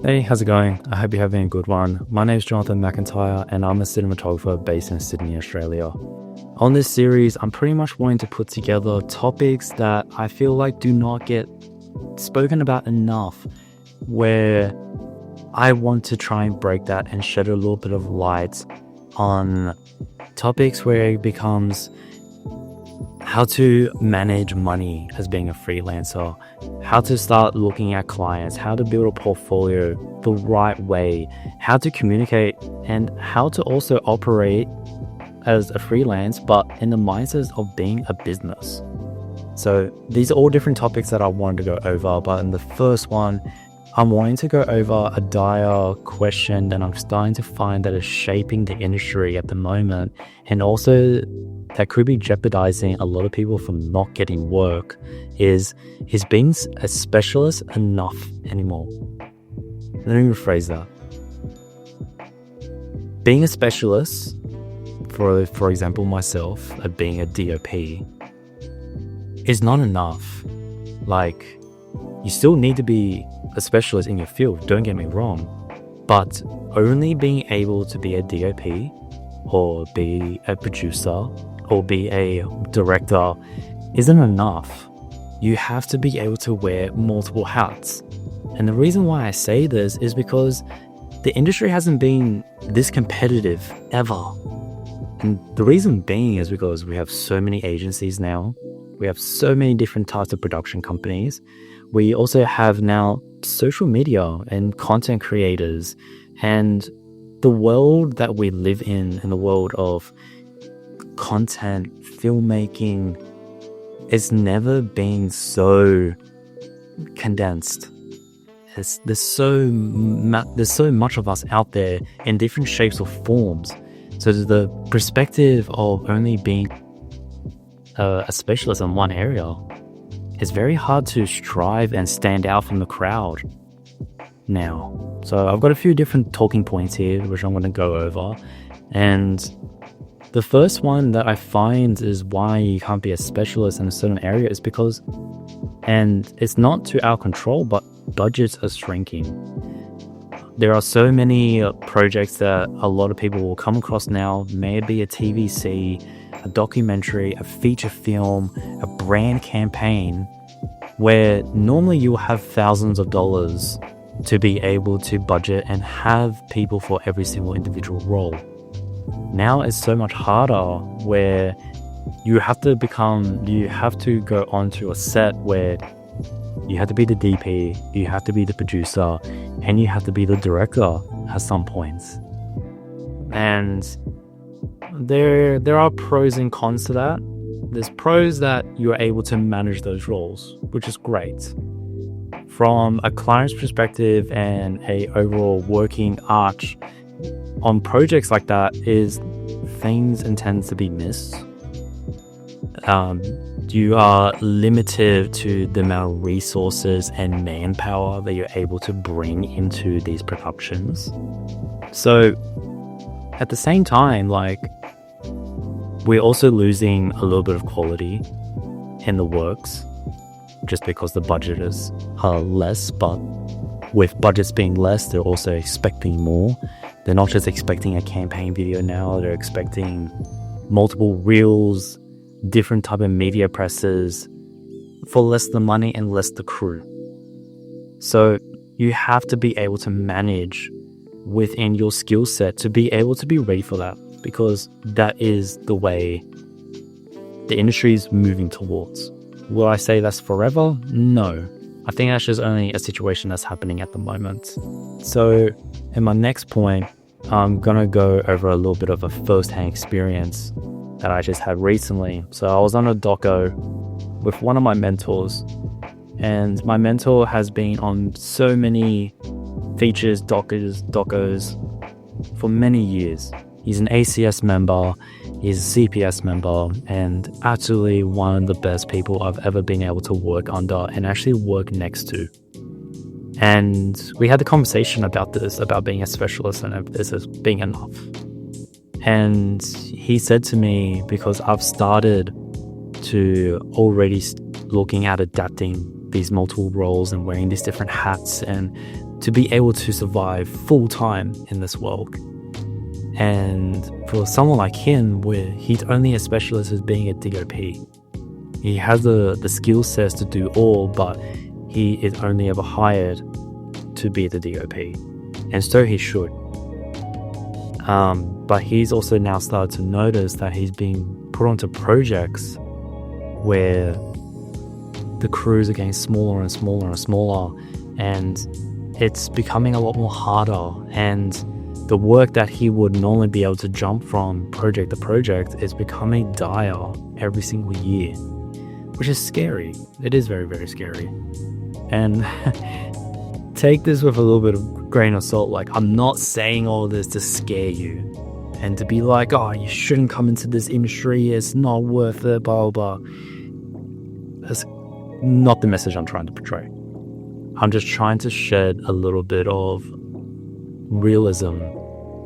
Hey, how's it going? I hope you're having a good one. My name is Jonathan McIntyre and I'm a cinematographer based in Sydney, Australia. On this series, I'm pretty much wanting to put together topics that I feel like do not get spoken about enough, where I want to try and break that and shed a little bit of light on topics where it becomes how to manage money as being a freelancer, how to start looking at clients, how to build a portfolio the right way, how to communicate, and how to also operate as a freelance, but in the mindset of being a business. So these are all different topics that I wanted to go over, but in the first one, I'm wanting to go over a dire question that I'm starting to find that is shaping the industry at the moment, and also that could be jeopardizing a lot of people from not getting work, is being a specialist enough anymore? Let me rephrase that. Being a specialist, for example myself, at being a DOP, is not enough. Like, you still need to be a specialist in your field, don't get me wrong, but only being able to be a DOP or be a producer or be a director isn't enough. You have to be able to wear multiple hats. And the reason why I say this is because the industry hasn't been this competitive ever. And the reason being is because we have so many agencies now. We have so many different types of production companies. We also have now social media and content creators, and the world that we live in the world of content, filmmaking, it's never been so condensed. There's so much of us out there in different shapes or forms. So the perspective of only being a specialist in one area, it's very hard to strive and stand out from the crowd now. So I've got a few different talking points here, which I'm going to go over. And the first one that I find is why you can't be a specialist in a certain area is because, and it's not to our control, but budgets are shrinking. There are so many projects that a lot of people will come across now, maybe a TVC, a documentary, a feature film, a brand campaign, where normally you will have thousands of dollars to be able to budget and have people for every single individual role. Now it's so much harder, where you have to go onto a set where you have to be the DP, you have to be the producer, and you have to be the director at some points. And there are pros and cons to that. There's pros that you are able to manage those roles, which is great. From a client's perspective and a overall working arch on projects like that is things intend to be missed. You are limited to the amount of resources and manpower that you're able to bring into these productions. So at the same time, like, we're also losing a little bit of quality in the works just because the budget is less. But with budgets being less, they're also expecting more. They're not just expecting a campaign video now, they're expecting multiple reels, different type of media presses for less the money and less the crew. So you have to be able to manage within your skill set to be able to be ready for that, because that is the way the industry is moving towards. Will I say that's forever? No. I think that's just only a situation that's happening at the moment. So in my next point, I'm gonna go over a little bit of a first-hand experience that I just had recently. So I was on a doco with one of my mentors, and my mentor has been on so many features, docos for many years. He's an ACS member, he's a CPS member, and absolutely one of the best people I've ever been able to work under and actually work next to. And we had the conversation about this, about being a specialist and if this is being enough. And he said to me, because I've started to already looking at adapting these multiple roles and wearing these different hats and to be able to survive full time in this world. And for someone like him, where he's only a specialist as being a DOP, he has the skill sets to do all, but he is only ever hired to be the DOP, and so he should. But he's also now started to notice that he's being put onto projects where the crews are getting smaller and smaller and smaller, and it's becoming a lot more harder, and the work that he would normally be able to jump from project to project is becoming dire every single year, which is scary. It is very, very scary. And take this with a little bit of grain of salt. Like, I'm not saying all this to scare you and to be like, oh, you shouldn't come into this industry, it's not worth it, blah, blah, blah. That's not the message I'm trying to portray. I'm just trying to shed a little bit of realism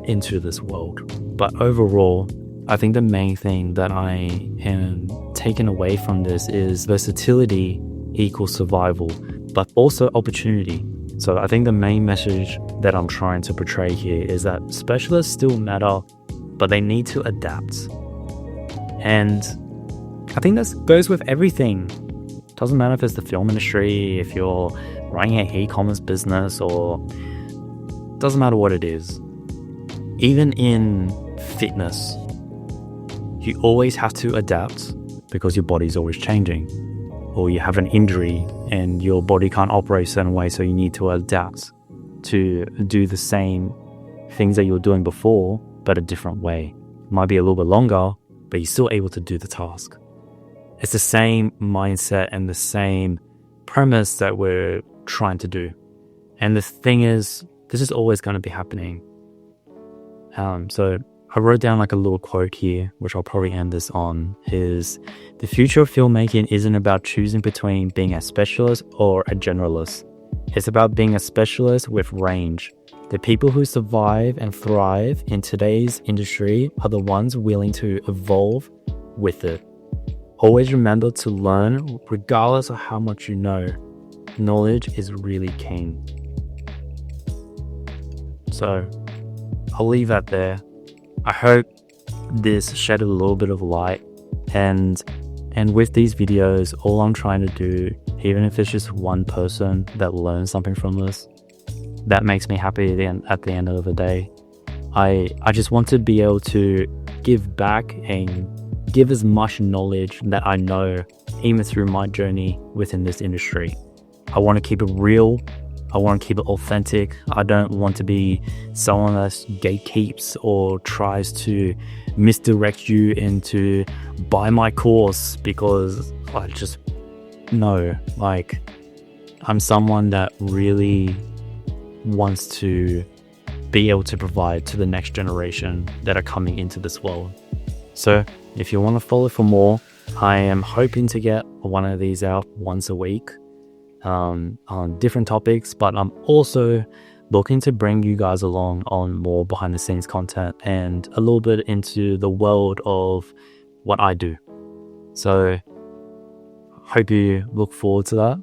into this world. But overall, I think the main thing that I am taking away from this is versatility equals survival, but also opportunity. So I think the main message that I'm trying to portray here is that specialists still matter, but they need to adapt. And I think that goes with everything. Doesn't matter if it's the film industry, if you're running an e-commerce business, or doesn't matter what it is. Even in fitness, you always have to adapt because your body's always changing. Or you have an injury and your body can't operate a certain way, so you need to adapt to do the same things that you were doing before, but a different way. It might be a little bit longer, but you're still able to do the task. It's the same mindset and the same premise that we're trying to do. And the thing is, this is always going to be happening. So I wrote down like a little quote here, which I'll probably end this on, is the future of filmmaking isn't about choosing between being a specialist or a generalist. It's about being a specialist with range. The people who survive and thrive in today's industry are the ones willing to evolve with it. Always remember to learn regardless of how much you know. Knowledge is really keen. So I'll leave that there. I hope this shed a little bit of light, and with these videos, all I'm trying to do, even if it's just one person that learns something from this, that makes me happy at the end of the day. I just want to be able to give back and give as much knowledge that I know, even through my journey within this industry. I want to keep it real. I want to keep it authentic. I don't want to be someone that gatekeeps or tries to misdirect you into buy my course, because I just know, like, I'm someone that really wants to be able to provide to the next generation that are coming into this world. So if you want to follow for more, I am hoping to get one of these out once a week. On different topics, but I'm also looking to bring you guys along on more behind the scenes content and a little bit into the world of what I do. So hope you look forward to that.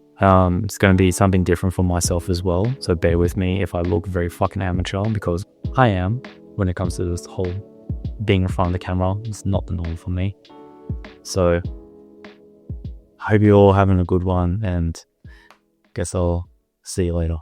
It's going to be something different for myself as well, so bear with me if I look very fucking amateur, because I am when it comes to this whole being in front of the camera. It's not the norm for me. So I hope you're all having a good one, and guess I'll see you later.